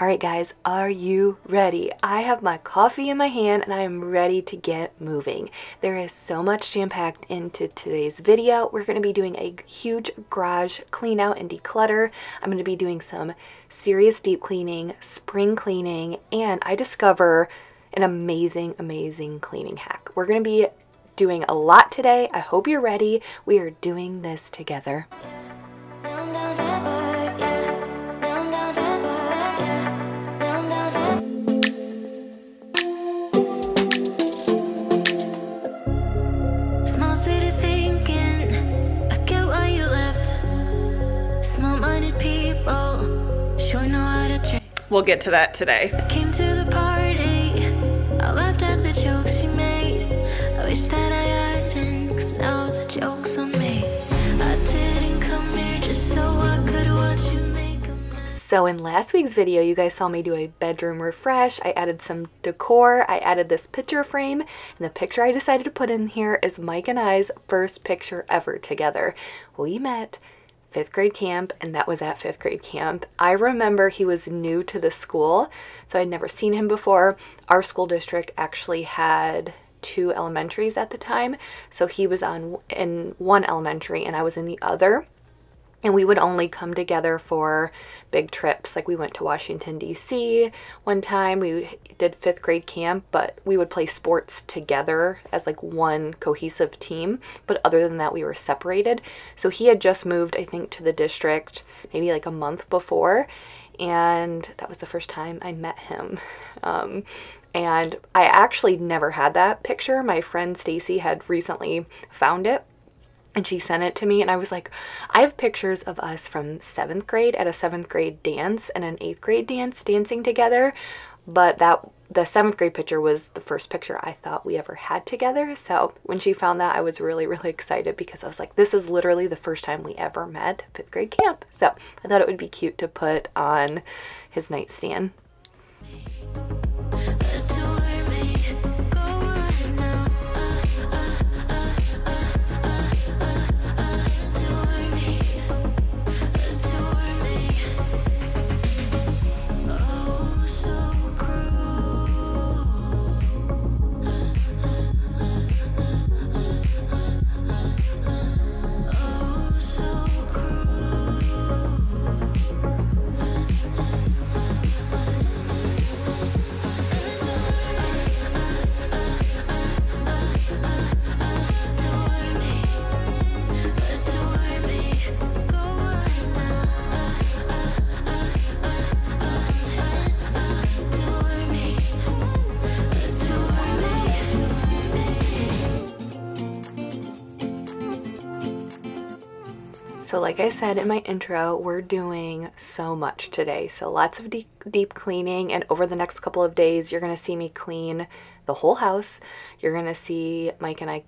Alright guys, are you ready? I have my coffee in my hand and I am ready to get moving. There is so much jam-packed into today's video. We're going to be doing a huge garage clean out and declutter. I'm going to be doing some serious deep cleaning, spring cleaning, and I discover an amazing cleaning hack. We're going to be doing a lot today. I hope you're ready. We are doing this together. We'll get to that today. I came to the party, I laughed at the jokes you made. I wish that I hadn't, 'cause now the joke's on me. I didn't come here just so I could watch you make a mess. So in last week's video, you guys saw me do a bedroom refresh. I added some decor, I added this picture frame, and the picture I decided to put in here is Mike and I's first picture ever together. We met 5th grade camp, and that was at 5th grade camp. I remember he was new to the school, so I'd never seen him before. Our school district actually had 2 elementaries at the time, so he was in one elementary and I was in the other. And we would only come together for big trips. Like we went to Washington, D.C. one time. We did 5th grade camp, but we would play sports together as like one cohesive team. But other than that, we were separated. So he had just moved, I think, to the district maybe like a month before. And that was the first time I met him. And I actually never had that picture. My friend Stacy had recently found it, and she sent it to me, and I was like, I have pictures of us from 7th grade at a 7th grade dance and an 8th grade dance dancing together, but the 7th grade picture was the first picture I thought we ever had together. So when she found that, I was really excited, because I was like, this is literally the first time we ever met, 5th grade camp. So I thought it would be cute to put on his nightstand. So like I said in my intro, we're doing so much today. So lots of deep cleaning, and over the next couple of days, you're going to see me clean the whole house. You're going to see Mike and I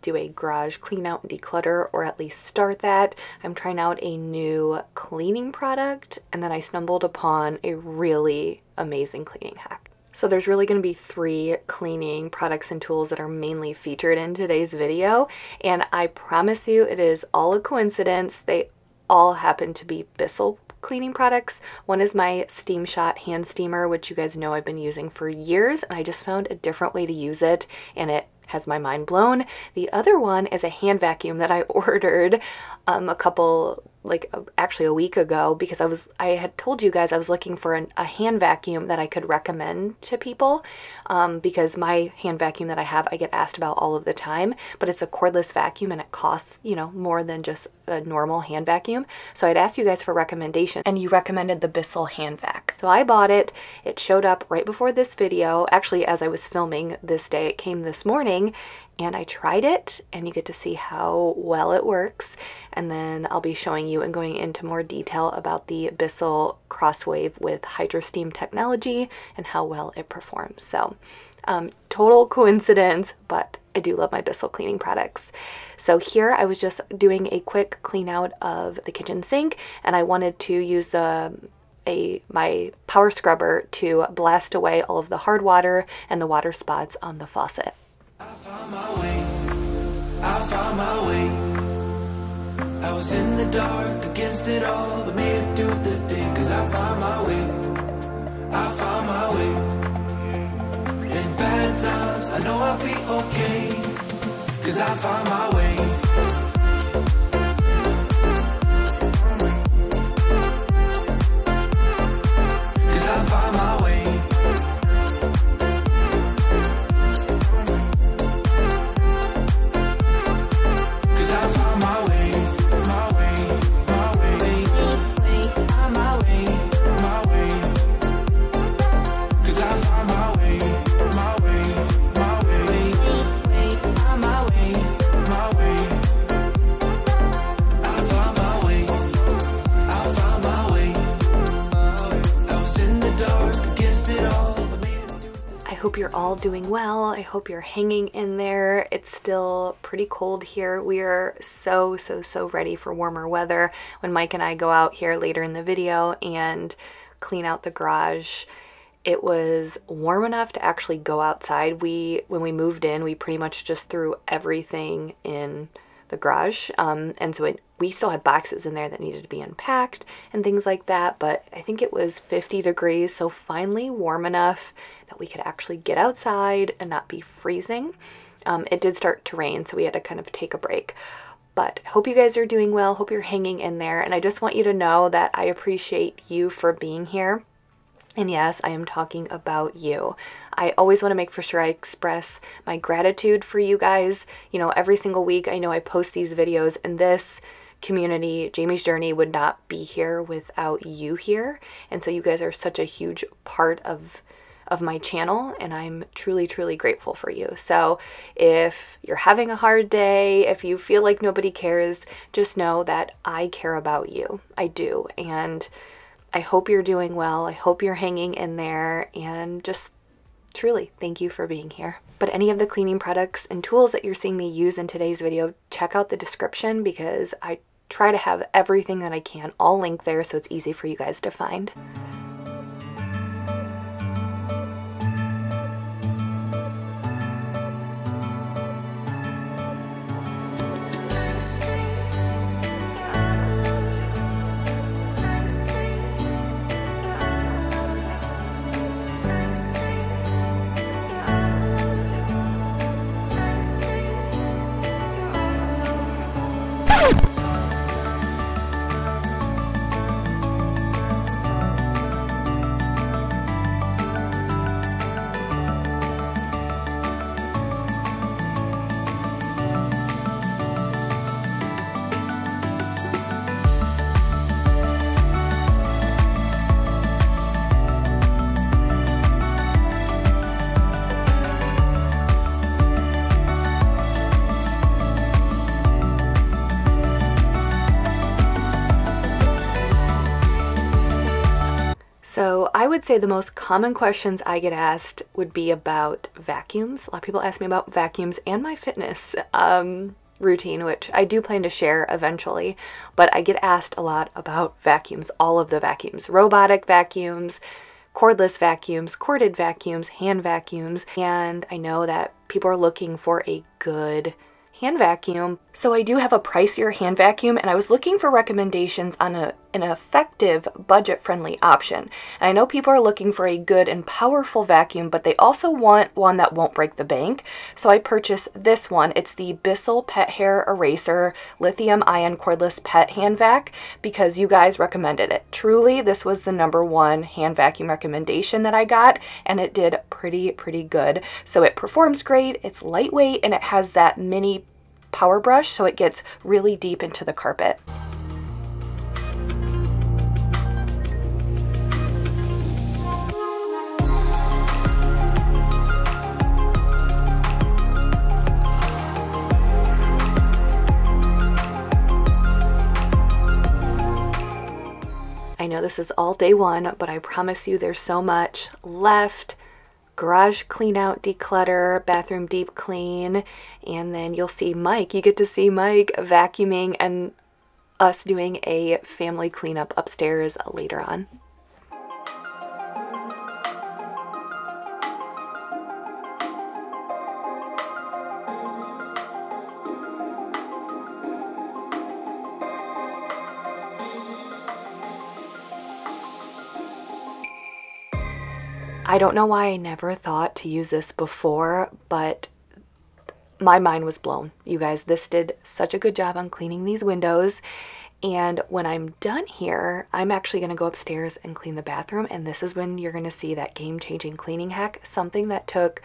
do a garage clean out and declutter, or at least start that. I'm trying out a new cleaning product, and then I stumbled upon a really amazing cleaning hack. So there's really going to be 3 cleaning products and tools that are mainly featured in today's video, and I promise you it is all a coincidence. They all happen to be Bissell cleaning products. One is my Steam Shot hand steamer, which you guys know I've been using for years, and I just found a different way to use it, and it has my mind blown. The other one is a hand vacuum that I ordered actually a week ago, because I had told you guys I was looking for a hand vacuum that I could recommend to people, because my hand vacuum that I have, I get asked about all of the time, but it's a cordless vacuum and it costs, you know, more than just a normal hand vacuum. So I'd asked you guys for recommendation, and you recommended the Bissell hand vac. So I bought it. It showed up right before this video. Actually, as I was filming this day, it came this morning, and I tried it, and you get to see how well it works. And then I'll be showing you and going into more detail about the Bissell Crosswave with HydroSteam technology and how well it performs. So total coincidence, but I do love my Bissell cleaning products. So here I was just doing a quick clean out of the kitchen sink, and I wanted to use my power scrubber to blast away all of the hard water and the water spots on the faucet. I found my way. I was in the dark against it all, but made it through the day, 'cause I found my way. bad times, I know I'll be okay, 'cause I found my way. I hope you're all doing well. I hope you're hanging in there. It's still pretty cold here. We are so ready for warmer weather. When Mike and I go out here later in the video and clean out the garage, it was warm enough to actually go outside. When we moved in, we pretty much just threw everything in the garage, and so we still had boxes in there that needed to be unpacked and things like that, but I think it was 50 degrees, so finally warm enough that we could actually get outside and not be freezing. It did start to rain, so we had to kind of take a break. But I hope you guys are doing well, hope you're hanging in there, and I just want you to know that I appreciate you for being here. And yes, I am talking about you. I always want to make for sure I express my gratitude for you guys. You know, every single week I know I post these videos, and this community, Jamie's Journey, would not be here without you here. And so you guys are such a huge part of my channel, and I'm truly grateful for you. So if you're having a hard day, if you feel like nobody cares, just know that I care about you. I do. And I hope you're doing well. I hope you're hanging in there, and just truly thank you for being here. But any of the cleaning products and tools that you're seeing me use in today's video, check out the description because I try to have everything that I can all linked there so it's easy for you guys to find. So I would say the most common questions I get asked would be about vacuums. A lot of people ask me about vacuums and my fitness routine, which I do plan to share eventually, but I get asked a lot about vacuums, all of the vacuums, robotic vacuums, cordless vacuums, corded vacuums, hand vacuums, and I know that people are looking for a good hand vacuum. So I do have a pricier hand vacuum, and I was looking for recommendations on an effective budget-friendly option. And I know people are looking for a good and powerful vacuum, but they also want one that won't break the bank. So I purchased this one. It's the Bocelli Pet Hair Eraser Lithium-Ion Cordless Pet Hand Vac because you guys recommended it. Truly, this was the #1 hand vacuum recommendation that I got, and it did pretty good. So it performs great, it's lightweight, and it has that mini power brush, so it gets really deep into the carpet. I know this is all day one, but I promise you there's so much left. Garage clean out, declutter, bathroom deep clean, and then you'll see Mike. You get to see Mike vacuuming and us doing a family cleanup upstairs later on. I don't know why I never thought to use this before, but my mind was blown. You guys, this did such a good job on cleaning these windows. And when I'm done here, I'm actually going to go upstairs and clean the bathroom. And this is when you're going to see that game-changing cleaning hack, something that took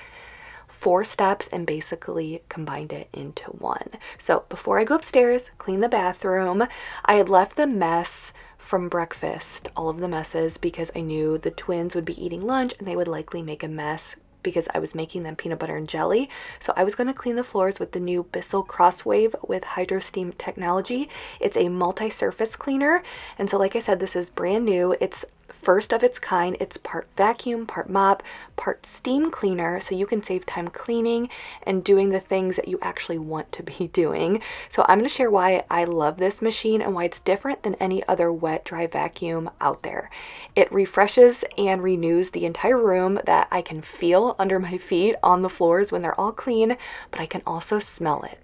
4 steps and basically combined it into one. So before I go upstairs, clean the bathroom, I had left the mess from breakfast, all of the messes, because I knew the twins would be eating lunch and they would likely make a mess because I was making them peanut butter and jelly. So I was going to clean the floors with the new Bissell Crosswave with Hydro Steam technology. It's a multi-surface cleaner. And so like I said, this is brand new. It's first of its kind. It's part vacuum, part mop, part steam cleaner, so you can save time cleaning and doing the things that you actually want to be doing. So I'm going to share why I love this machine and why it's different than any other wet dry vacuum out there. It refreshes and renews the entire room that I can feel under my feet on the floors when they're all clean, but I can also smell it.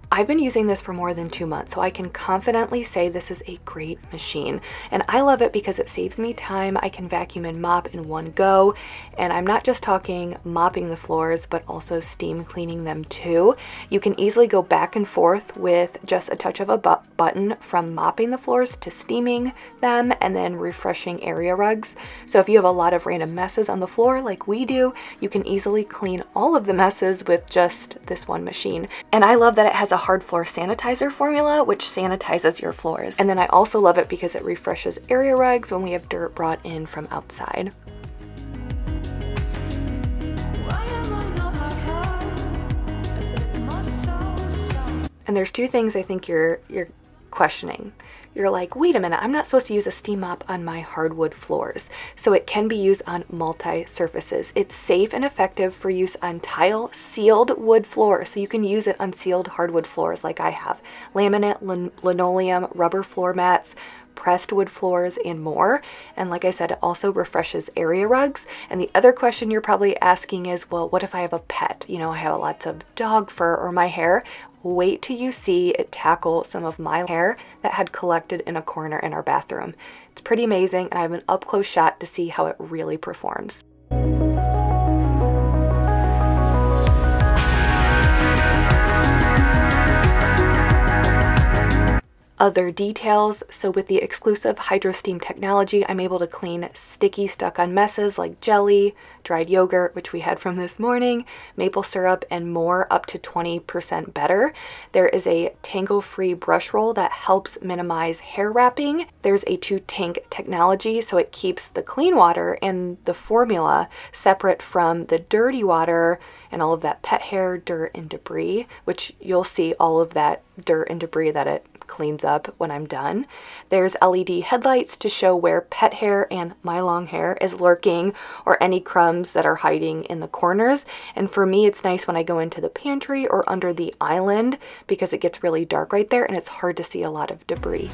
I've been using this for more than 2 months, so I can confidently say this is a great machine. And I love it because it saves me time. I can vacuum and mop in one go. And I'm not just talking mopping the floors, but also steam cleaning them too. You can easily go back and forth with just a touch of a button from mopping the floors to steaming them and then refreshing area rugs. So if you have a lot of random messes on the floor like we do, you can easily clean all of the messes with just this one machine. And I love that it has a hard floor sanitizer formula, which sanitizes your floors. And then I also love it because it refreshes area rugs when we have dirt brought in from outside. And there's 2 things I think you're questioning. You're like, wait a minute, I'm not supposed to use a steam mop on my hardwood floors. So it can be used on multi-surfaces. It's safe and effective for use on tile sealed wood floors. So you can use it on sealed hardwood floors like I have. Laminate, linoleum, rubber floor mats, pressed wood floors, and more. And like I said, it also refreshes area rugs. And the other question you're probably asking is, well, what if I have a pet? You know, I have lots of dog fur or my hair. Wait till you see it tackle some of my hair that had collected in a corner in our bathroom. It's pretty amazing, and I have an up-close shot to see how it really performs. Other details, so with the exclusive Hydro Steam technology, I'm able to clean sticky stuck on messes like jelly, dried yogurt, which we had from this morning, maple syrup, and more, up to 20% better. There is a tangle-free brush roll that helps minimize hair wrapping. There's a 2-tank technology, so it keeps the clean water and the formula separate from the dirty water and all of that pet hair, dirt, and debris, which you'll see all of that dirt and debris that it cleans up when I'm done. There's LED headlights to show where pet hair and my long hair is lurking, or any crumbs that are hiding in the corners. And for me, it's nice when I go into the pantry or under the island because it gets really dark right there and it's hard to see a lot of debris.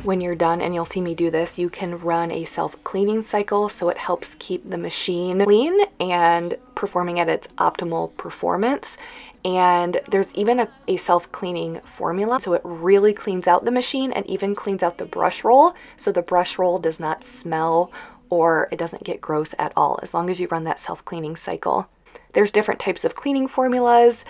When you're done, and you'll see me do this, you can run a self-cleaning cycle, so it helps keep the machine clean and performing at its optimal performance. And there's even a self-cleaning formula, so it really cleans out the machine and even cleans out the brush roll, so the brush roll does not smell or it doesn't get gross at all, as long as you run that self-cleaning cycle. There's different types of cleaning formulas,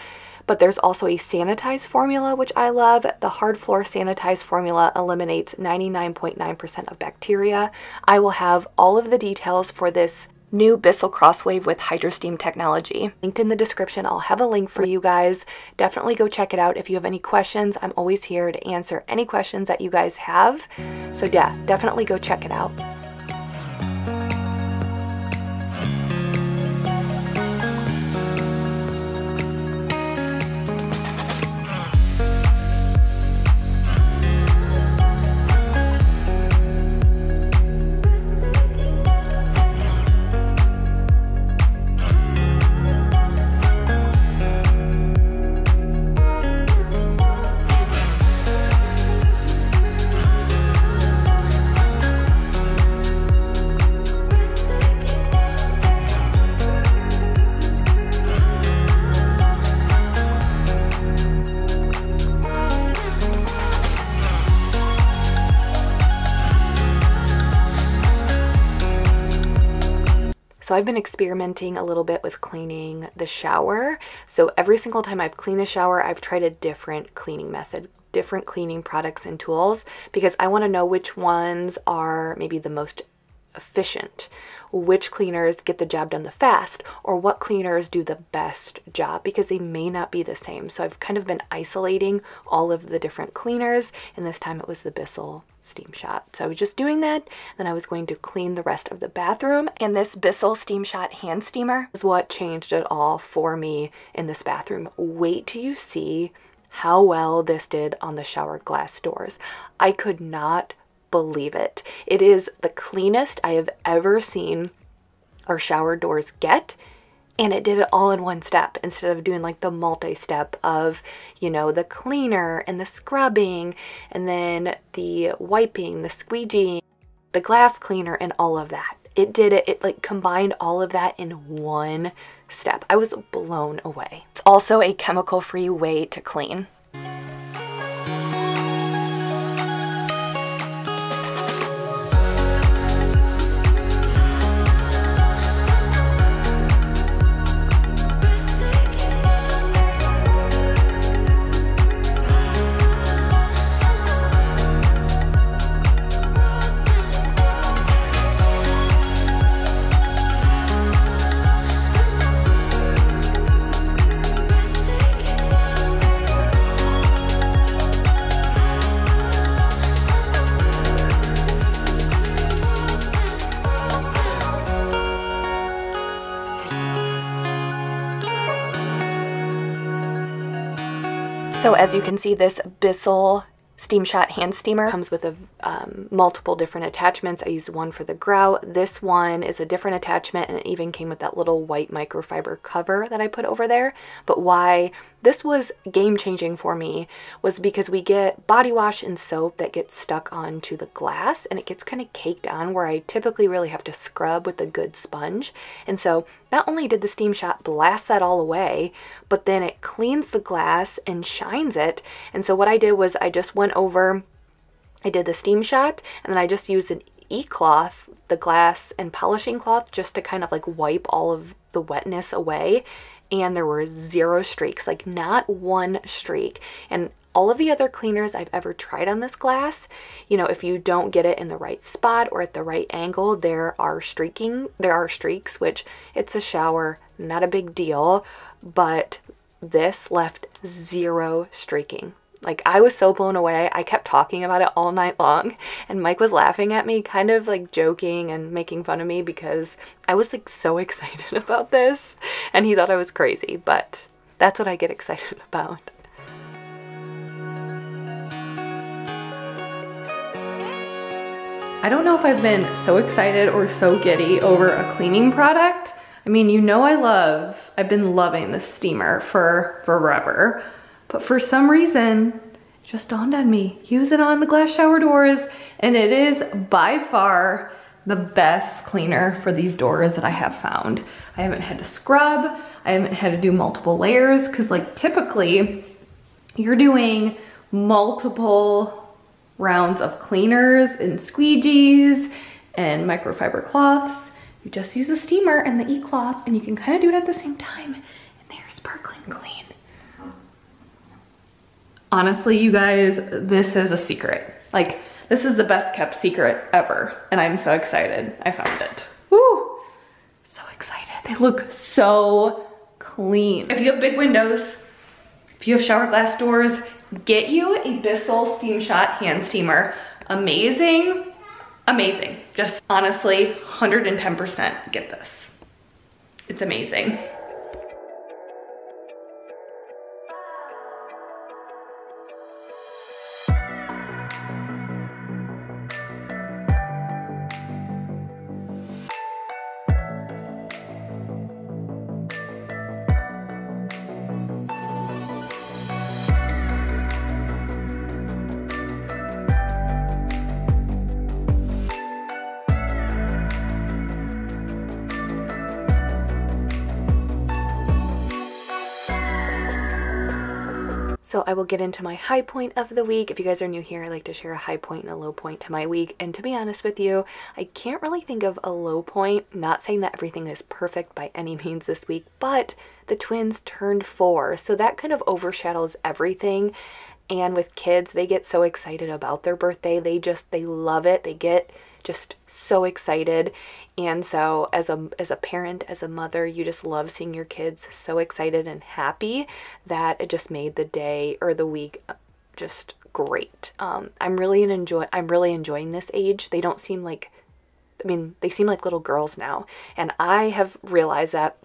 but there's also a sanitized formula, which I love. The hard floor sanitized formula eliminates 99.9% of bacteria. I will have all of the details for this new Bissell Crosswave with Hydro Steam technology linked in the description. I'll have a link for you guys. Definitely go check it out. If you have any questions, I'm always here to answer any questions that you guys have. So yeah, definitely go check it out. So I've been experimenting a little bit with cleaning the shower. So every single time I've cleaned the shower, I've tried a different cleaning method, different cleaning products and tools, because I want to know which ones are maybe the most efficient, which cleaners get the job done the fast, or what cleaners do the best job, because they may not be the same. So I've kind of been isolating all of the different cleaners, and this time it was the Bissell Steam Shot. So I was just doing that, then I was going to clean the rest of the bathroom, and this Bissell Steam Shot hand steamer is what changed it all for me in this bathroom. Wait till you see how well this did on the shower glass doors. I could not believe it. It is the cleanest I have ever seen our shower doors get, and it did it all in one step instead of doing like the multi-step of, you know, the cleaner and the scrubbing and then the wiping, the squeegeeing, the glass cleaner, and all of that. It did it. It like combined all of that in one step. I was blown away. It's also a chemical-free way to clean. So as you can see, this Bissell Steam Shot hand steamer comes with a multiple different attachments. I used one for the grout. This one is a different attachment, and it even came with that little white microfiber cover that I put over there. But why this was game-changing for me was because we get body wash and soap that gets stuck onto the glass, and it gets kind of caked on where I typically really have to scrub with a good sponge. And so not only did the Steam Shot blast that all away, but then it cleans the glass and shines it. And so what I did was I just went over, I did the Steam Shot, and then I just used an e-cloth, the glass and polishing cloth, just to kind of like wipe all of the wetness away. And there were 0 streaks, like not one streak. And all of the other cleaners I've ever tried on this glass, you know, if you don't get it in the right spot or at the right angle, there are streaks, which it's a shower, not a big deal, but this left 0 streaking. Like, I was so blown away. I kept talking about it all night long, and Mike was laughing at me, kind of like joking and making fun of me because I was like so excited about this, and he thought I was crazy, but that's what I get excited about. I don't know if I've been so excited or so giddy over a cleaning product. I mean, you know I've been loving this steamer for forever. But for some reason, it just dawned on me, use it on the glass shower doors, and it is by far the best cleaner for these doors that I have found. I haven't had to scrub, I haven't had to do multiple layers, because like typically you're doing multiple rounds of cleaners and squeegees and microfiber cloths. You just use a steamer and the e-cloth, and you can kind of do it at the same time, and they're sparkling clean. Honestly, you guys, this is a secret. Like, this is the best kept secret ever, and I'm so excited I found it. Woo! So excited. They look so clean. If you have big windows, if you have shower glass doors, get you a Bissell Steam Shot hand steamer. Amazing, amazing. Just honestly, 110% get this. It's amazing. So I will get into my high point of the week. If you guys are new here, I like to share a high point and a low point to my week. And to be honest with you, I can't really think of a low point. Not saying that everything is perfect by any means this week, but the twins turned 4. So that kind of overshadows everything. And with kids, they get so excited about their birthday. They love it. They get just so excited. And so as a parent, as a mother, you just love seeing your kids so excited and happy that it just made the day or the week just great. I'm really enjoying this age. They don't seem like, they seem like little girls now. And I have realized that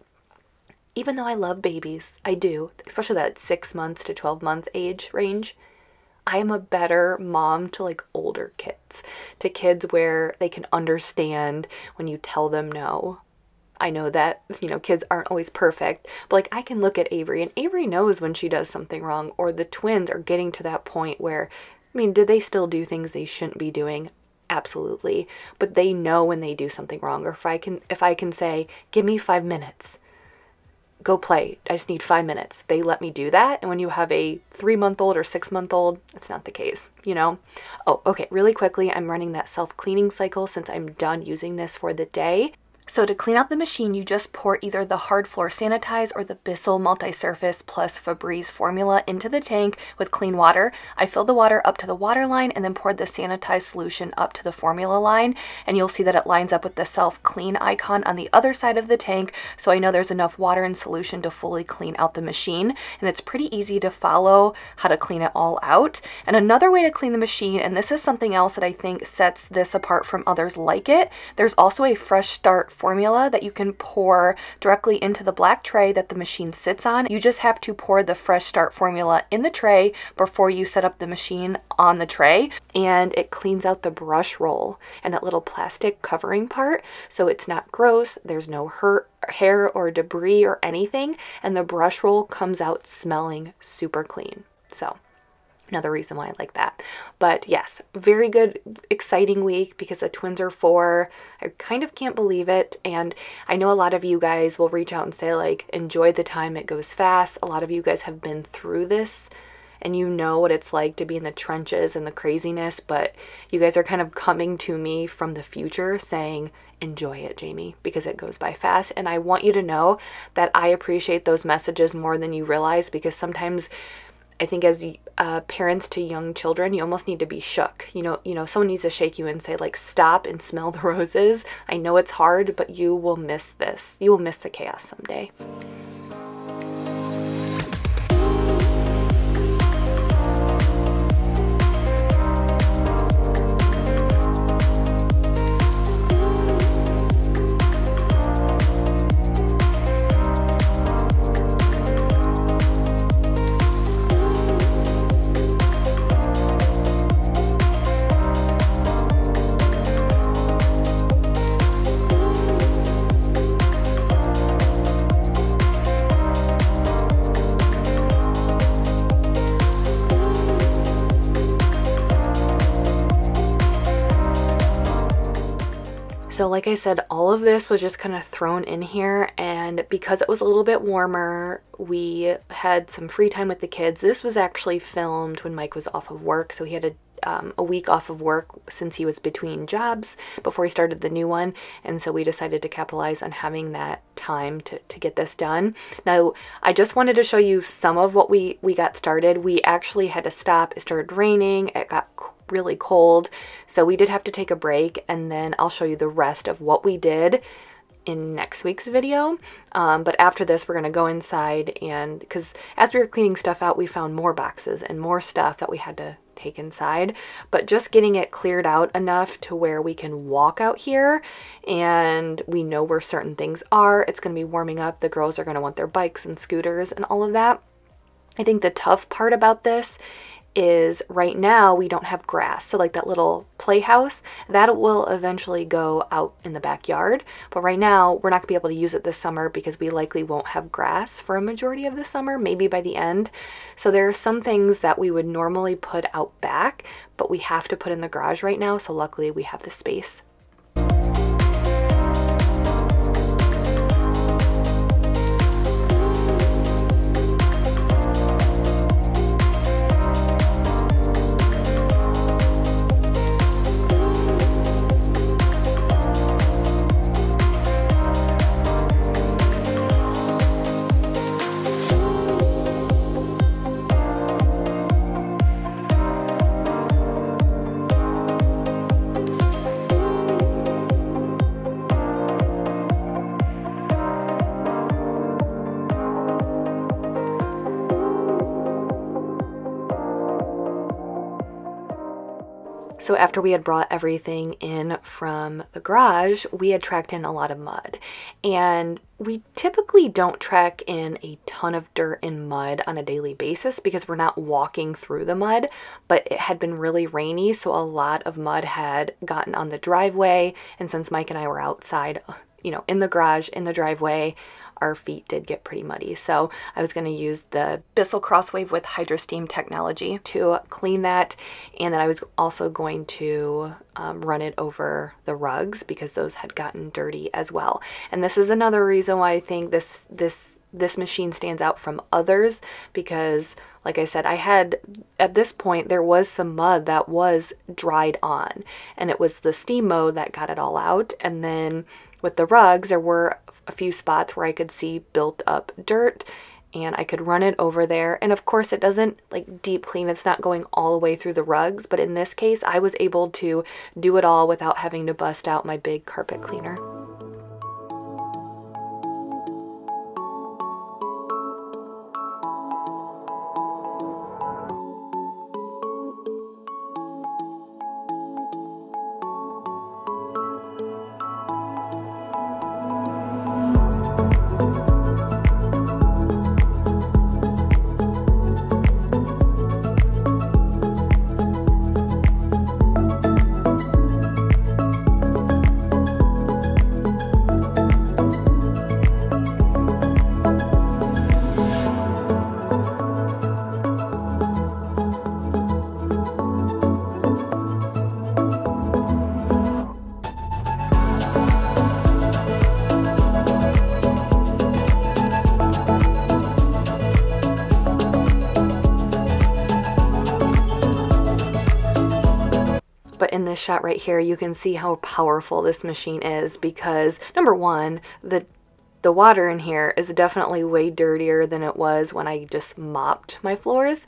even though I love babies, I do, especially that 6 months to 12-month age range, I am a better mom to like older kids, to kids where they can understand when you tell them no. I know that, kids aren't always perfect, but like I can look at Avery and Avery knows when she does something wrong, or the twins are getting to that point where, did they still do things they shouldn't be doing? Absolutely. But they know when they do something wrong, or if I can say, give me 5 minutes. Go play. I just need 5 minutes. They let me do that. And when you have a 3-month-old or 6-month-old, that's not the case, Oh, okay. Really quickly, I'm running that self-cleaning cycle since I'm done using this for the day. So to clean out the machine, you just pour either the Hard Floor Sanitize or the Bissell Multi-Surface plus Febreze formula into the tank with clean water. I filled the water up to the water line and then poured the sanitized solution up to the formula line. And you'll see that it lines up with the self-clean icon on the other side of the tank. So I know there's enough water and solution to fully clean out the machine. And it's pretty easy to follow how to clean it all out. And another way to clean the machine, and this is something else that I think sets this apart from others like it, there's also a Fresh Start formula that you can pour directly into the black tray that the machine sits on. You just have to pour the Fresh Start formula in the tray before you set up the machine on the tray, and it cleans out the brush roll and that little plastic covering part, so it's not gross, there's no hair or debris or anything, and the brush roll comes out smelling super clean. So another reason why I like that. But yes, very good, exciting week because the twins are 4. I kind of can't believe it. And I know a lot of you guys will reach out and say like, enjoy the time, it goes fast. A lot of you guys have been through this and you know what it's like to be in the trenches and the craziness, but you guys are kind of coming to me from the future saying, enjoy it, Jamie, because it goes by fast. And I want you to know that I appreciate those messages more than you realize, because sometimes I think as parents to young children, you almost need to be shook. Someone needs to shake you and say like, stop and smell the roses. I know it's hard, but you will miss this. You will miss the chaos someday. So like I said, all of this was just kind of thrown in here, and because it was a little bit warmer, we had some free time with the kids. This was actually filmed when Mike was off of work, so he had a week off of work since he was between jobs before he started the new one, and so we decided to capitalize on having that time to get this done. Now, I just wanted to show you some of what we got started. We actually had to stop. It started raining. It got really cold, so we did have to take a break, and then I'll show you the rest of what we did in next week's video. But after this, we're gonna go inside, and because as we were cleaning stuff out, we found more boxes and more stuff that we had to take inside, but just getting it cleared out enough to where we can walk out here and we know where certain things are. It's going to be warming up. The girls are going to want their bikes and scooters and all of that. I think the tough part about this is right now we don't have grass, so like that little playhouse, that will eventually go out in the backyard, but right now we're not gonna be able to use it this summer because we likely won't have grass for a majority of the summer, maybe by the end. So there are some things that we would normally put out back, but we have to put in the garage right now, so luckily we have the space. So after we had brought everything in from the garage, we had tracked in a lot of mud. And we typically don't track in a ton of dirt and mud on a daily basis because we're not walking through the mud, but it had been really rainy, so a lot of mud had gotten on the driveway. And since Mike and I were outside, you know, in the garage, in the driveway, our feet did get pretty muddy. So I was going to use the Bissell Crosswave with HydroSteam technology to clean that. And then I was also going to run it over the rugs because those had gotten dirty as well. And this is another reason why I think this machine stands out from others, because like I said, I had, at this point, there was some mud that was dried on, and it was the steam mode that got it all out. And then with the rugs, there were a few spots where I could see built up dirt, and I could run it over there. And of course it doesn't like deep clean, it's not going all the way through the rugs, but in this case I was able to do it all without having to bust out my big carpet cleaner. But in this shot right here, you can see how powerful this machine is because, number one, the water in here is definitely way dirtier than it was when I just mopped my floors,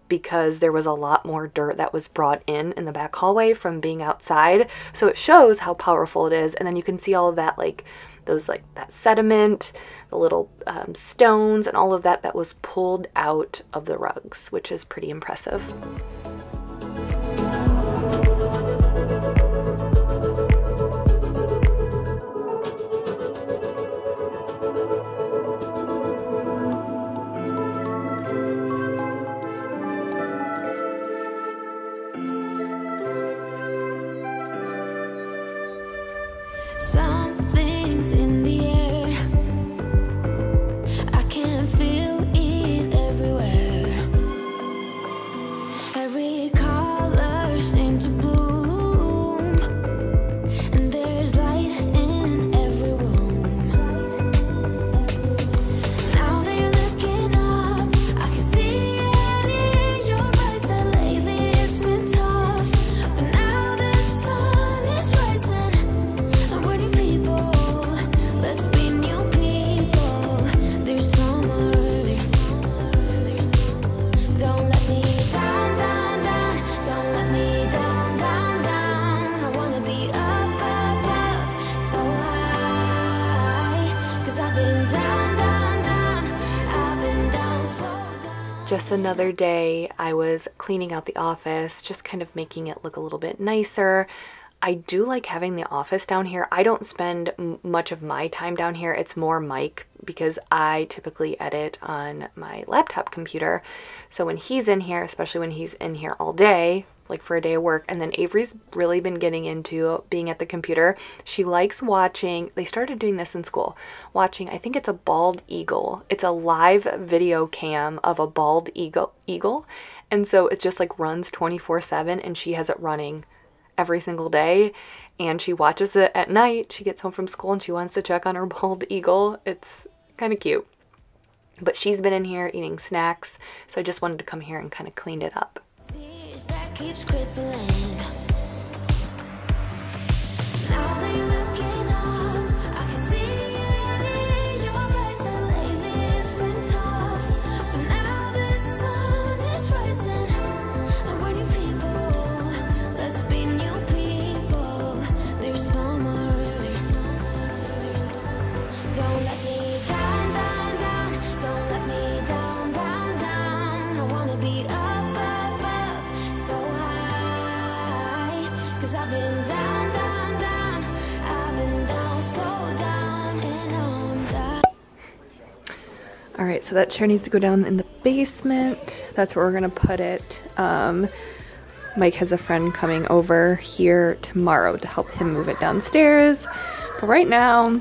because there was a lot more dirt that was brought in the back hallway from being outside. So it shows how powerful it is. And then you can see all of that, like those, like that sediment, the little stones and all of that was pulled out of the rugs, which is pretty impressive. Something's in the air, I can feel it everywhere. Every color seems to bloom, and there's light in every room. Now they're looking up, I can see it in your eyes that lately it's been tough. But now the sun is rising, I'm waiting people, let's be new people. There's summer, don't let me down, down, down. Don't let me down, down, down. I wanna be up, up, up, so high. 'Cause I've been down, down, down. I've been down, so down. Just another day, I was cleaning out the office, just kind of making it look a little bit nicer. I do like having the office down here. I don't spend much of my time down here. It's more Mike, because I typically edit on my laptop computer. So when he's in here, especially when he's in here all day, like for a day of work, and then Avery's really been getting into being at the computer. She likes watching, they started doing this in school, watching, I think it's a bald eagle. It's a live video cam of a bald eagle. And so it just like runs 24/7, and she has it running every single day, and she watches it at night. She gets home from school and she wants to check on her bald eagle. It's kind of cute. But she's been in here eating snacks, so I just wanted to come here and kind of clean it up. Fears that keeps crippling. Now they're looking up, I can see it in your eyes that lately it's been tough. But now the sun is rising, I'm waiting people, let's be new people. There's summer, don't let me down, down, down. Don't let me down, down, down. I wanna be up, up, up, so high. All right, so that chair needs to go down in the basement. That's where we're gonna put it. Mike has a friend coming over here tomorrow to help him move it downstairs. But right now,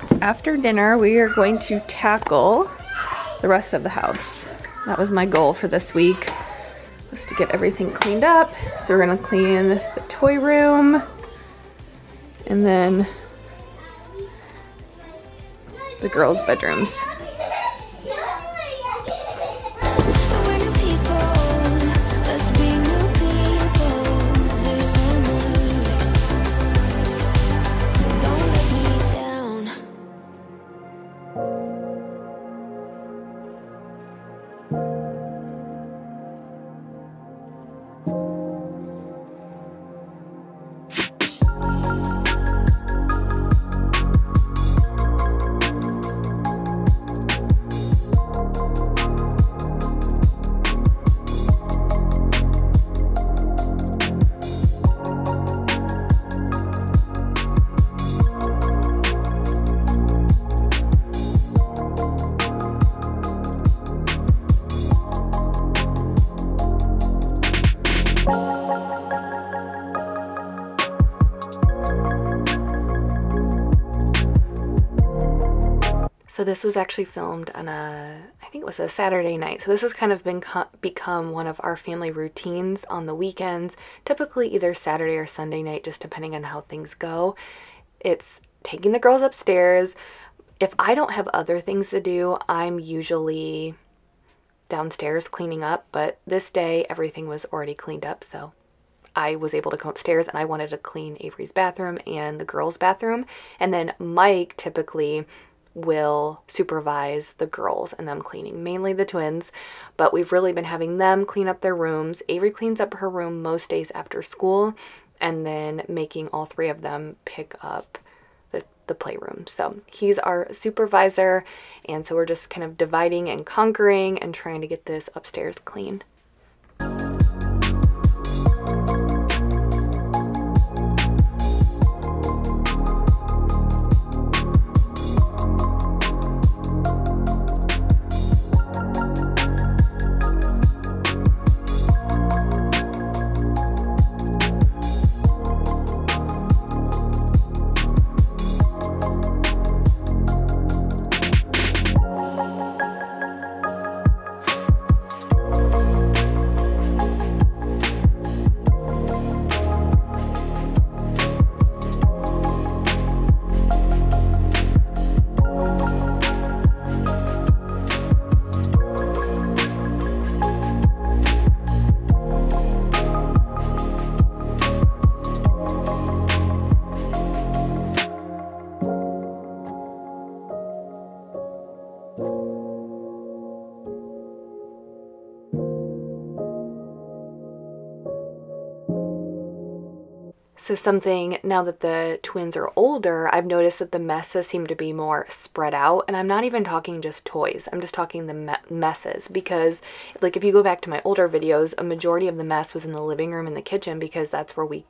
it's after dinner. We are going to tackle the rest of the house. That was my goal for this week, was to get everything cleaned up. So we're gonna clean the toy room and then the girls' bedrooms. So this was actually filmed on I think it was a Saturday night. So this has kind of become one of our family routines on the weekends, typically either Saturday or Sunday night, just depending on how things go. It's taking the girls upstairs. If I don't have other things to do, I'm usually downstairs cleaning up, but this day everything was already cleaned up, so I was able to come upstairs and I wanted to clean Avery's bathroom and the girls' bathroom. And then Mike typically will supervise the girls and them cleaning, mainly the twins, but we've really been having them clean up their rooms. Avery cleans up her room most days after school, and then making all three of them pick up the playroom. So he's our supervisor, and so we're just kind of dividing and conquering and trying to get this upstairs clean. So something, now that the twins are older, I've noticed that the messes seem to be more spread out, and I'm not even talking just toys, I'm just talking the messes, because like if you go back to my older videos, a majority of the mess was in the living room and the kitchen, because that's where we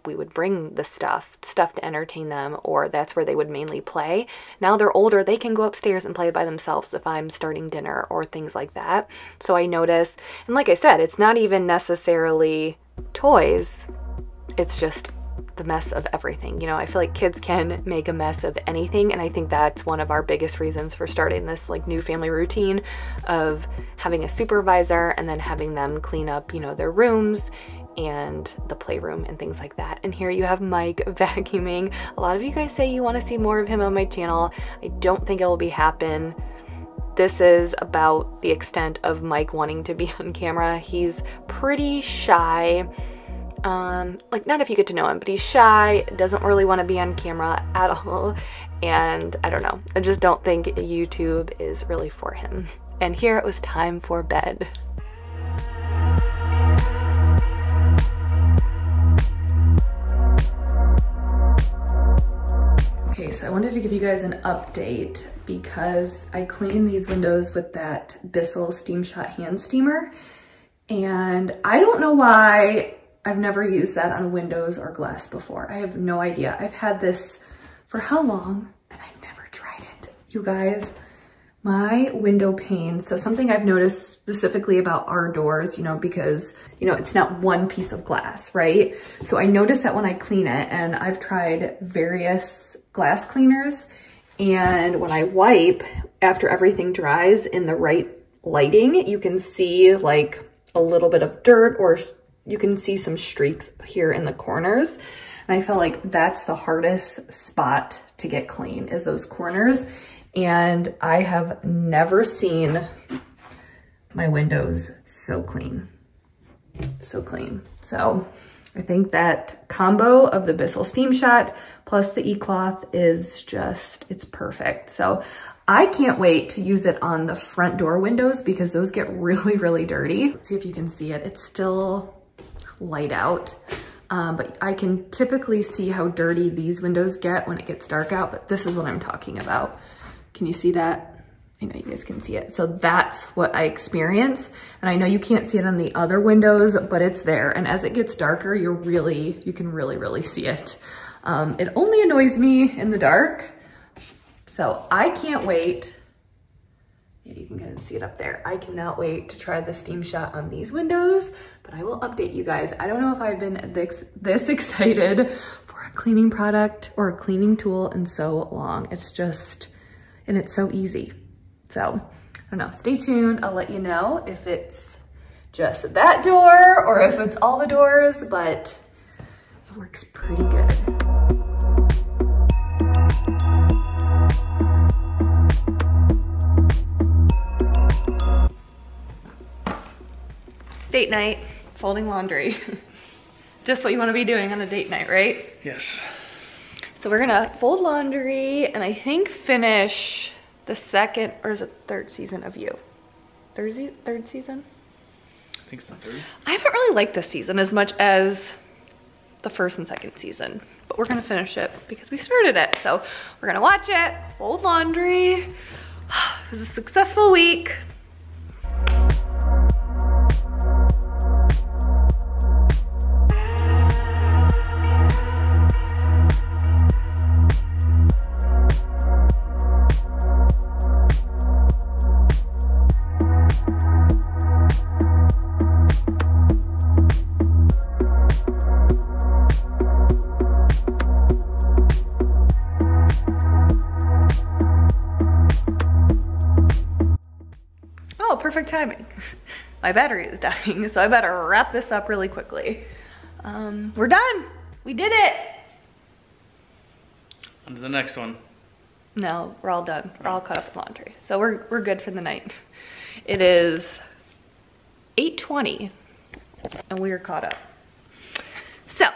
would bring the stuff to entertain them, or that's where they would mainly play. Now they're older, they can go upstairs and play by themselves if I'm starting dinner or things like that. So I notice, and like I said, it's not even necessarily toys, it's just the mess of everything. You know, I feel like kids can make a mess of anything, and I think that's one of our biggest reasons for starting this like new family routine of having a supervisor and then having them clean up, you know, their rooms and the playroom and things like that. And here you have Mike vacuuming. A lot of you guys say you want to see more of him on my channel. I don't think it will be happen. This is about the extent of Mike wanting to be on camera. He's pretty shy. Like, not if you get to know him, but he's shy, doesn't really want to be on camera at all, and I don't know, I just don't think YouTube is really for him. And here it was time for bed. Okay, so I wanted to give you guys an update because I cleaned these windows with that Bocelli Steam Shot hand steamer, and I don't know why I've never used that on windows or glass before. I have no idea. I've had this for how long? And I've never tried it. You guys, My window pane, so something I've noticed specifically about our doors, because, it's not one piece of glass, right? So I noticed that when I clean it, and I've tried various glass cleaners, and when I wipe, after everything dries in the right lighting, you can see like a little bit of dirt, or you can see some streaks here in the corners. And I feel like that's the hardest spot to get clean, is those corners. And I have never seen my windows so clean, so clean. So I think that combo of the Bissell Steam Shot plus the e-cloth is just, it's perfect. So I can't wait to use it on the front door windows because those get really, really dirty. Let's see if you can see it. It's still light out, but I can typically see how dirty these windows get when it gets dark out, but this is what I'm talking about. Can you see that? I know you guys can see it. So that's what I experience. And I know you can't see it on the other windows, but it's there. And as it gets darker, you can really see it. It only annoys me in the dark. So I can't wait. Yeah, you can kind of see it up there. I cannot wait to try the Steam Shot on these windows, but I will update you guys. I don't know if I've been this excited for a cleaning product or a cleaning tool in so long. It's just, and it's so easy. So, I don't know, stay tuned. I'll let you know if it's just that door or if it's all the doors, but it works pretty good. Date night, folding laundry. Just what you want to be doing on a date night, right? Yes. So we're gonna fold laundry and I think finish the second, or is it third season of You? Third season? I think it's the third. I haven't really liked this season as much as the first and second season, but we're gonna finish it because we started it. So we're gonna watch it, fold laundry. It was a successful week. Perfect timing. My battery is dying, so I better wrap this up really quickly. We're done. We did it. On to the next one. No, we're all done. We're all caught up with laundry. So we're good for the night. It is 8:20 and we are caught up. So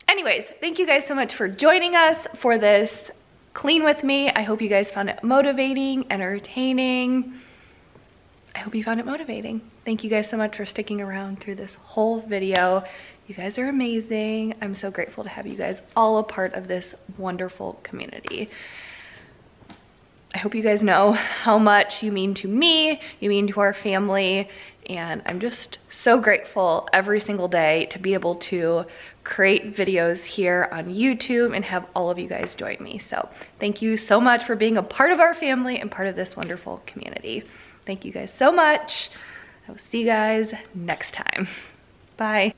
anyways, thank you guys so much for joining us for this clean with me. I hope you guys found it motivating, entertaining. I hope you found it motivating. Thank you guys so much for sticking around through this whole video. You guys are amazing. I'm so grateful to have you guys all a part of this wonderful community. I hope you guys know how much you mean to me, you mean to our family, and I'm just so grateful every single day to be able to create videos here on YouTube and have all of you guys join me. So thank you so much for being a part of our family and part of this wonderful community. Thank you guys so much. I will see you guys next time. Bye.